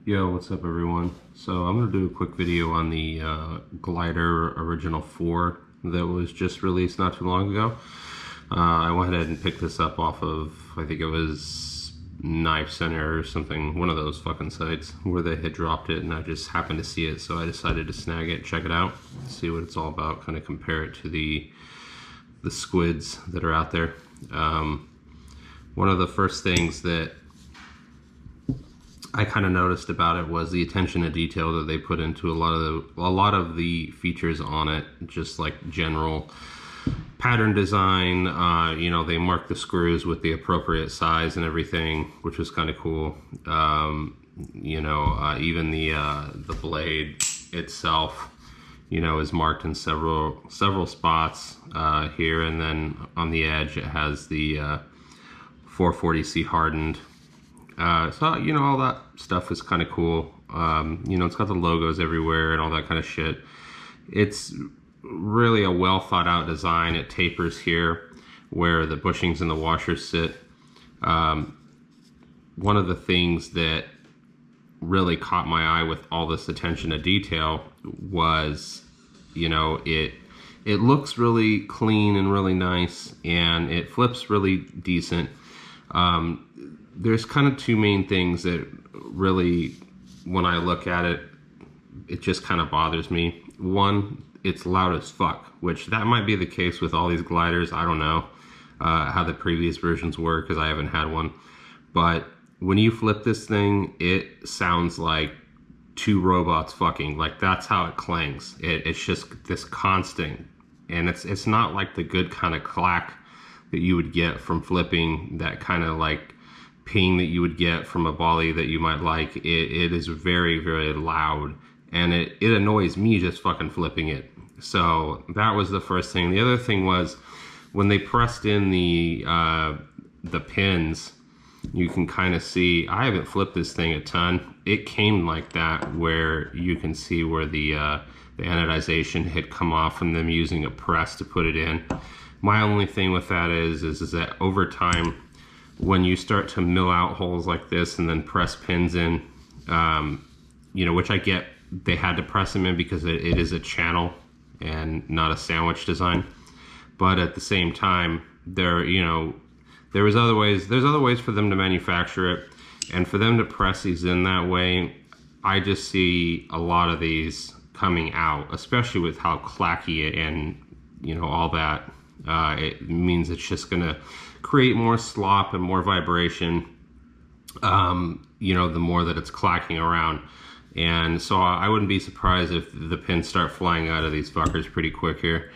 Yo, what's up everyone? So I'm going to do a quick video on the Glidr Original 4 that was just released not too long ago. I went ahead and picked this up off of, I think it was Knife Center or something, one of those fucking sites where they had dropped it, and I just happened to see it, so I decided to snag it, check it out, see what it's all about, kind of compare it to the squids that are out there. One of the first things that I kind of noticed about it was the attention to detail that they put into a lot of the features on it, just like general pattern design. You know, they mark the screws with the appropriate size and everything, which was kind of cool. You know, even the blade itself, you know, is marked in several spots here, and then on the edge it has the 440C hardened. So, you know, all that stuff is kind of cool. You know, it's got the logos everywhere and all that kind of shit. It's really a well thought out design. It tapers here where the bushings and the washers sit. One of the things that really caught my eye with all this attention to detail was, you know, it looks really clean and really nice, and it flips really decent. There's kind of two main things that really, when I look at it, it just kind of bothers me. One, it's loud as fuck, which that might be the case with all these gliders. I don't know how the previous versions were because I haven't had one. But when you flip this thing, it sounds like two robots fucking. Like, that's how it clangs. It's just this constant, and it's not like the good kind of clack that you would get from flipping, that kind of like ping that you would get from a Bali that you might like. It is very, very loud, and it annoys me just fucking flipping it. So that was the first thing. The other thing was when they pressed in the pins, you can kind of see, I haven't flipped this thing a ton. It came like that, where you can see where the anodization had come off from them using a press to put it in. My only thing with that is that over time, when you start to mill out holes like this and then press pins in, you know, which I get, they had to press them in because it is a channel and not a sandwich design. But at the same time, you know, there's other ways for them to manufacture it, and for them to press these in that way, I just see a lot of these coming out, especially with how clacky and, you know, all that. It means it's just gonna create more slop and more vibration, you know, the more that it's clacking around. And so I wouldn't be surprised if the pins start flying out of these fuckers pretty quick here.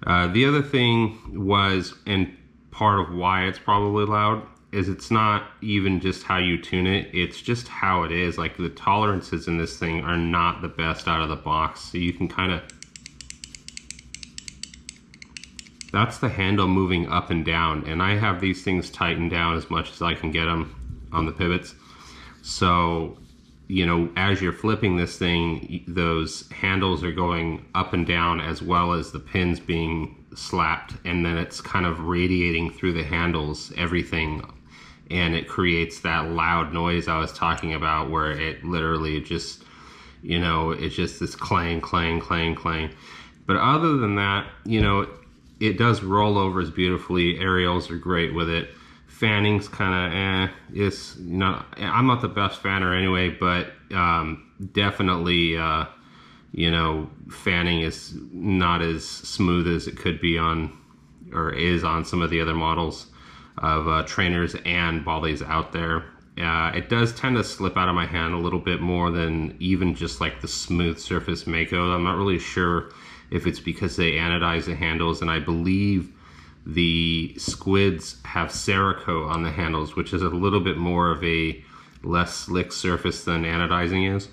The other thing was, and part of why it's probably loud, is it's not even just how you tune it, it's just how it is. Like, the tolerances in this thing are not the best out of the box. So you can kind of, that's the handle moving up and down, and I have these things tightened down as much as I can get them on the pivots. So, you know, as you're flipping this thing, those handles are going up and down as well as the pins being slapped, and then it's kind of radiating through the handles, everything, and it creates that loud noise I was talking about, where it literally just, you know, it's just this clang, clang, clang, clang. But other than that, you know, it does rollovers beautifully. Aerials are great with it. Fanning's kind of it's, you know, I'm not the best fanner anyway, but definitely, you know, fanning is not as smooth as it could be on, or is on, some of the other models of trainers and Balis out there. It does tend to slip out of my hand a little bit more than even just like the smooth surface Mako. I'm not really sure if it's because they anodize the handles, and I believe the squids have Cerakote on the handles, which is a little bit more of a less slick surface than anodizing is.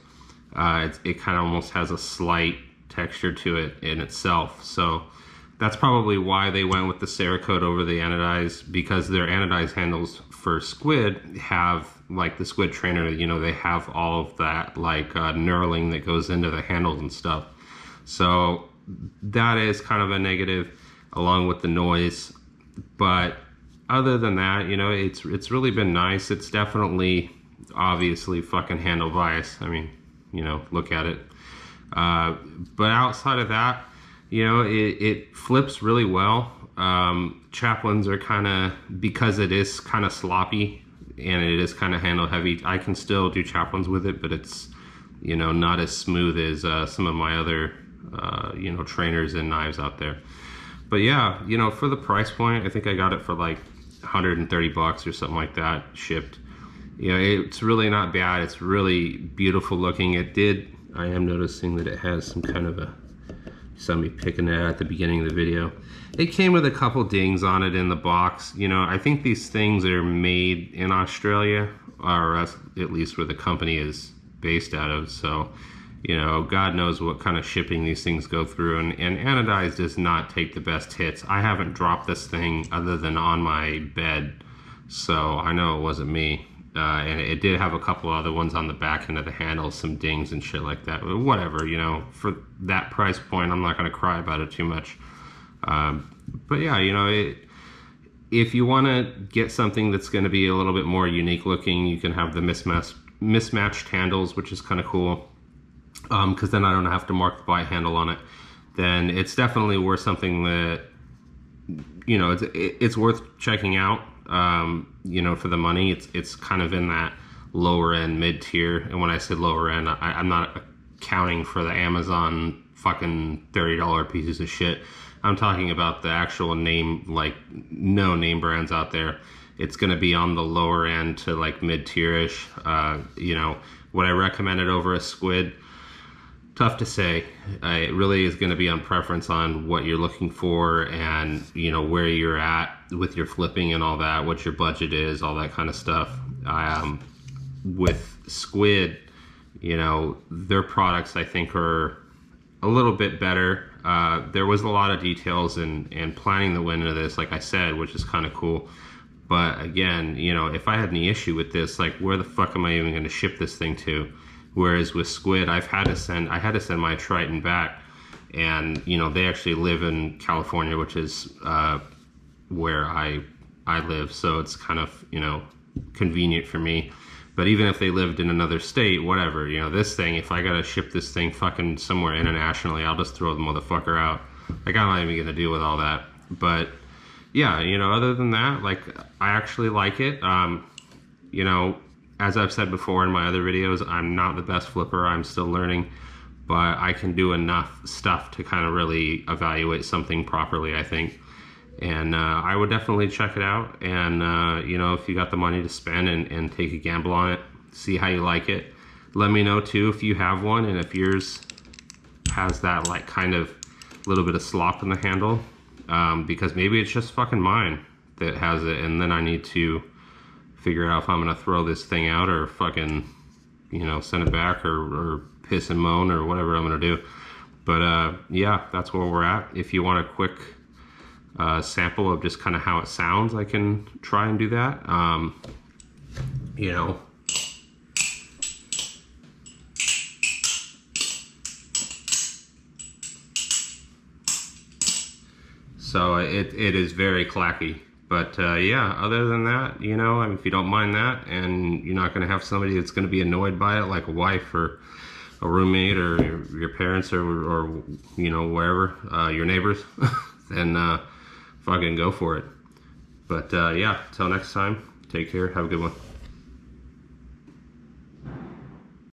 It kind of almost has a slight texture to it in itself. So that's probably why they went with the Cerakote over the anodized, because their anodized handles for squid have, like the squid trainer, you know, they have all of that like knurling that goes into the handles and stuff. So that is kind of a negative, along with the noise. But other than that, you know, it's really been nice. It's definitely obviously fucking handle bias. I mean, you know, look at it. But outside of that, you know, it flips really well. Chaplains are kind of, because it is kind of sloppy and it is kind of handle heavy, I can still do chaplains with it, but it's, you know, not as smooth as some of my other, you know, trainers and knives out there. But yeah, you know, for the price point, I think I got it for like 130 bucks or something like that shipped. You know, it's really not bad. It's really beautiful looking. I am noticing that it has some kind of a, somebody picking it at the beginning of the video. It came with a couple dings on it in the box. You know, I think these things are made in Australia, or at least where the company is based out of. So, you know, God knows what kind of shipping these things go through. And anodized does not take the best hits. I haven't dropped this thing other than on my bed, so I know it wasn't me. And it did have a couple other ones on the back end of the handle, some dings and shit like that. But whatever, you know, for that price point, I'm not going to cry about it too much. But yeah, you know, if you want to get something that's going to be a little bit more unique looking, you can have the mismatched handles, which is kind of cool. Because then I don't have to mark the bite handle on it. Then it's definitely worth something that, you know, it's worth checking out. You know, for the money, it's kind of in that lower end, mid tier. And when I said lower end, I'm not accounting for the Amazon fucking $30 pieces of shit. I'm talking about the actual name, like no name brands out there. It's going to be on the lower end to like mid tier-ish. You know, would I recommend it over a squid? Tough to say. It really is going to be on preference on what you're looking for and, you know, where you're at with your flipping and all that, what your budget is, all that kind of stuff. With squid, you know, their products I think are a little bit better. There was a lot of details and planning that went into this, like I said, which is kind of cool. But again, you know, if I had any issue with this, like where the fuck am I even going to ship this thing to? Whereas with squid, I had to send my Triton back, and you know they actually live in California, which is where I live, so it's kind of, you know, convenient for me. But even if they lived in another state, whatever, you know, this thing, if I gotta ship this thing fucking somewhere internationally, I'll just throw the motherfucker out. Like I'm not even gonna deal with all that. But yeah, you know, other than that, like I actually like it. You know, as I've said before in my other videos, I'm not the best flipper. I'm still learning, but I can do enough stuff to kind of really evaluate something properly, I think. And I would definitely check it out. And, you know, if you got the money to spend and take a gamble on it, see how you like it. Let me know, too, if you have one and if yours has that, like, kind of little bit of slop in the handle. Because maybe it's just fucking mine that has it, and then I need to figure out if I'm gonna throw this thing out or fucking, you know, send it back or piss and moan or whatever I'm gonna do. But yeah, that's where we're at. If you want a quick sample of just kind of how it sounds, I can try and do that. You know, so it is very clacky. But yeah, other than that, you know, I mean, if you don't mind that and you're not going to have somebody that's going to be annoyed by it, like a wife or a roommate or your parents or you know, wherever, your neighbors, then fucking go for it. But yeah, till next time, take care, have a good one.